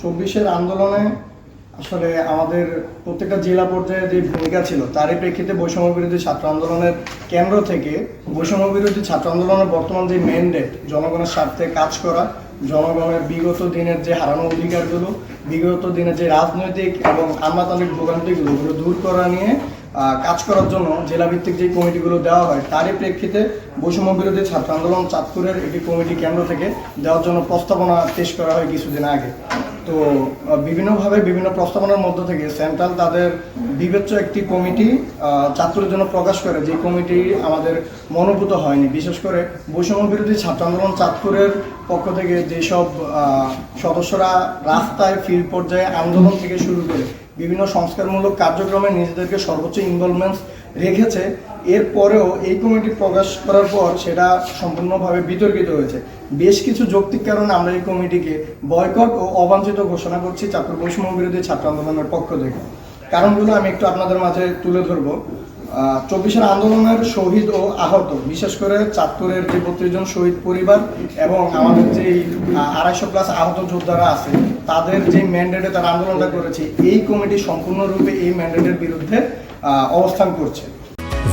24-এর আন্দোলনে আসলে আমাদের প্রত্যেকটা জেলা পর্যায়ে যে ভূমিকা ছিল তারই প্রেক্ষিতে বৈষম্য বিরোধী ছাত্র আন্দোলনের কেন্দ্র থেকে বৈষম্য বিরোধী ছাত্র আন্দোলনের বর্তমান যে ম্যান্ডেট জনগণের স্বার্থে কাজ করা, জনগণের বিগত দিনের যে হারানো অধিকারগুলো, বিগত দিনের যে রাজনৈতিক এবং আমলাতান্ত্রিক ভোগান্তিগুলো দূর করা নিয়ে কাজ করার জন্য জেলাভিত্তিক যে কমিটিগুলো দেওয়া হয় তারই প্রেক্ষিতে বৈষম্য বিরোধী ছাত্র আন্দোলন চাঁদপুরের একটি কমিটি কেন্দ্র থেকে দেওয়ার জন্য প্রস্তাবনা পেশ করা হয় কিছুদিন আগে। তো বিভিন্নভাবে বিভিন্ন প্রস্তাবনার মধ্য থেকে সেন্ট্রাল তাদের বিবেচ্য একটি কমিটি চাঁদপুরের জন্য প্রকাশ করে, যে কমিটি আমাদের মনোভূত হয়নি। বিশেষ করে বৈষম্য বিরোধী ছাত্র আন্দোলন চাঁদপুরের পক্ষ থেকে যেসব সদস্যরা রাস্তায় ফিল্ড পর্যায়ে আন্দোলন থেকে শুরু করে বিভিন্ন সংস্কারমূলক কার্যক্রমে নিজেদেরকে সর্বোচ্চ ইনভলভমেন্টস রেখেছে, এরপরেও এই কমিটি প্রকাশ করার পর সেটা সম্পূর্ণভাবে বিতর্কিত হয়েছে। বেশ কিছু যৌক্তিক কারণে আমরা এই কমিটিকে বয়কট ও অবাঞ্ছিত ঘোষণা করছি চাঁদপুর বৈষম্য বিরোধী ছাত্র আন্দোলনের পক্ষ থেকে। কারণগুলো আমি একটু আপনাদের মাঝে তুলে ধরবো। 24-এর আন্দোলনের শহীদ ও আহত, বিশেষ করে চাঁদপুরের যে 32 জন শহীদ পরিবার এবং আমাদের যে 250+ আহত যোদ্ধারা আছে তাদের যে ম্যান্ডেটে তারা আন্দোলনটা করেছে, এই কমিটি সম্পূর্ণরূপে এই ম্যান্ডেটের বিরুদ্ধে অবস্থান করছে।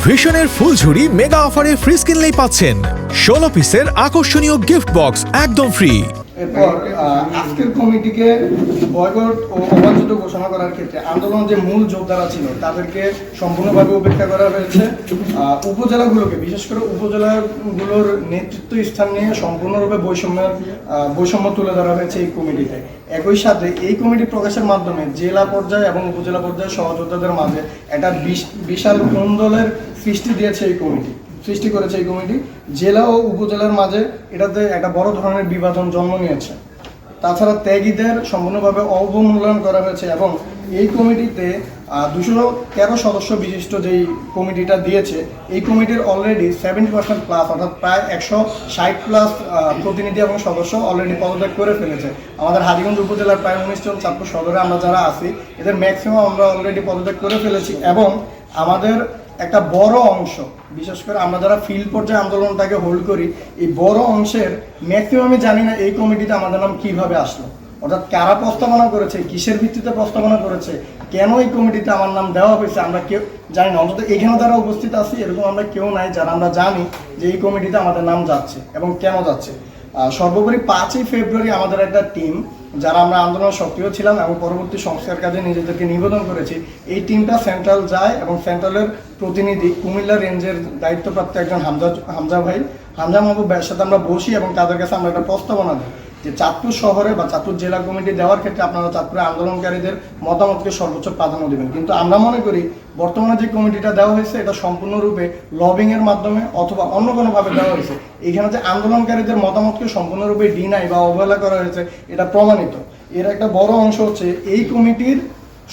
ভিশনের ফুলঝুরি মেগা অফারে ফ্রিজ কিনলেই পাচ্ছেন 16 পিসের আকর্ষণীয় গিফট বক্স একদম ফ্রি। এরপর আজকের কমিটিকে বয়কট ও অবাঞ্ছিত ঘোষণা করার ক্ষেত্রে আন্দোলন যে মূল যোদ্ধারা ছিল তাদেরকে সম্পূর্ণভাবে উপেক্ষা করা হয়েছে। উপজেলাগুলোকে, বিশেষ করে উপজেলাগুলোর নেতৃত্ব স্থান নিয়ে সম্পূর্ণরূপে বৈষম্য তুলে ধরা হয়েছে এই কমিটিতে। একই সাথে এই কমিটি প্রকাশের মাধ্যমে জেলা পর্যায়ে এবং উপজেলা পর্যায়ে সহযোদ্ধাদের মাঝে একটা বিশাল কোন্দলের সৃষ্টি করেছে এই কমিটি। জেলা ও উপজেলার মাঝে এটাতে একটা বড় ধরনের বিভাজন জন্ম নিয়েছে। তাছাড়া ত্যাগীদের সম্পূর্ণভাবে অবমূল্যায়ন করা হয়েছে এবং এই কমিটিতে 213 সদস্য বিশিষ্ট যেই কমিটিটা দিয়েছে, এই কমিটির অলরেডি 70% প্লাস, অর্থাৎ প্রায় 160+ প্রতিনিধি এবং সদস্য অলরেডি পদত্যাগ করে ফেলেছে। আমাদের হাজীগঞ্জ উপজেলার প্রায় 19 জন চাঁদপুর সদরে আমরা যারা আছি এদের ম্যাক্সিমাম আমরা অলরেডি পদত্যাগ করে ফেলেছি এবং আমাদের একটা বড় অংশ, বিশেষ করে আমরা যারা ফিল্ড পর্যায়ে আন্দোলনটাকে হোল্ড করি, এই বড় অংশের ম্যাক্সিমামই জানি না এই কমিটিতে আমাদের নাম কিভাবে আসলো, অর্থাৎ কারা প্রস্তাবনা করেছে, কিসের ভিত্তিতে প্রস্তাবনা করেছে, কেন এই কমিটিতে আমার নাম দেওয়া হয়েছে আমরা কেউ জানি না। অন্তত এখানে যারা উপস্থিত আছি এরকম আমরা কেউ নাই যারা আমরা জানি যে এই কমিটিতে আমাদের নাম যাচ্ছে এবং কেন যাচ্ছে। সর্বোপরি 5ই ফেব্রুয়ারি আমাদের একটা টিম, যারা আমরা আন্দোলন সক্রিয় ছিলাম এবং পরবর্তী সংস্কার কাজে নিজেদেরকে নিবেদন করেছি, এই টিমটা সেন্ট্রাল যায় এবং সেন্ট্রালের প্রতিনিধি কুমিল্লা রেঞ্জের দায়িত্বপ্রাপ্ত একজন হামজা মাহবুব ভাইয়ের সাথে আমরা বসি এবং তাদের কাছে আমরা একটা প্রস্তাবনা দিই যে চাঁদপুর শহরে বা চাঁদপুর জেলা কমিটি দেওয়ার ক্ষেত্রে আপনারা চাঁদপুরে আন্দোলনকারীদের মতামতকে সর্বোচ্চ প্রাধান্য দেবেন। কিন্তু আমরা মনে করি বর্তমানে যে কমিটিটা দেওয়া হয়েছে এটা সম্পূর্ণরূপে লবিংয়ের মাধ্যমে অথবা অন্য কোনোভাবে দেওয়া হয়েছে। এখানে যে আন্দোলনকারীদের মতামতকে সম্পূর্ণরূপে ডিনাই বা অবহেলা করা হয়েছে এটা প্রমাণিত। এর একটা বড় অংশ হচ্ছে এই কমিটির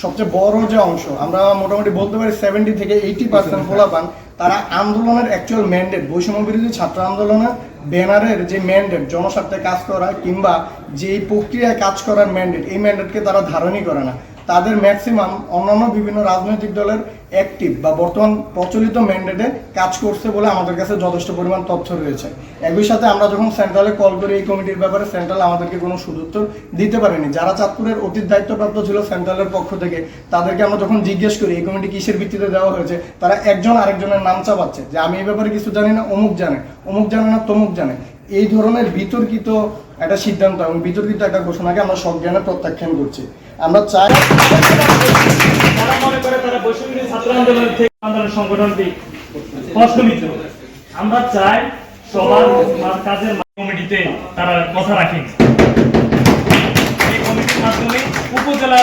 সবচেয়ে বড় যে অংশ, আমরা মোটামুটি বলতে পারি 70 থেকে 80% পোলাপান তারা আন্দোলনের অ্যাকচুয়াল ম্যান্ডেট, বৈষম্য বিরোধী ছাত্র আন্দোলনের ব্যানারের যে ম্যান্ডেট, জনস্বার্থে কাজ করা কিংবা যে প্রক্রিয়ায় কাজ করার ম্যান্ডেট, এই ম্যান্ডেটকে তারা ধারণই করে না। তাদের ম্যাক্সিমাম অন্যান্য বিভিন্ন রাজনৈতিক দলের অ্যাক্টিভ বা বর্তমান প্রচলিত ম্যান্ডেটে কাজ করছে বলে আমাদের কাছে যথেষ্ট পরিমাণ তথ্য রয়েছে। একই সাথে আমরা যখন সেন্ট্রালে কল করি এই কমিটির ব্যাপারে, সেন্ট্রাল আমাদেরকে কোনো সুদুত্তর দিতে পারেনি। যারা চাঁদপুরের অতীত দায়িত্বপ্রাপ্ত ছিল সেন্ট্রালের পক্ষ থেকে, তাদেরকে আমরা যখন জিজ্ঞেস করি এই কমিটি কিসের ভিত্তিতে দেওয়া হয়েছে, তারা একজন আরেকজনের নাম চাপাচ্ছে যে আমি এই ব্যাপারে কিছু জানি না, অমুক জানে না তমুক জানে। এই ধরনের বিতর্কিত একটা সিদ্ধান্ত এবং বিতর্কিত একটা ঘোষণাকে আমরা সজ্ঞানে প্রত্যাখ্যান করছি। আমরা চাই তারা মনে করে তারা বৈষম্য ছাত্র আন্দোলন থেকে আন্দোলন সংগঠনটি প্রশ্নবিদ্ধ। আমরা চাই সবার কাজের কমিটিতে তারা কথা রাখেন। এই কমিটির মাধ্যমে উপজেলা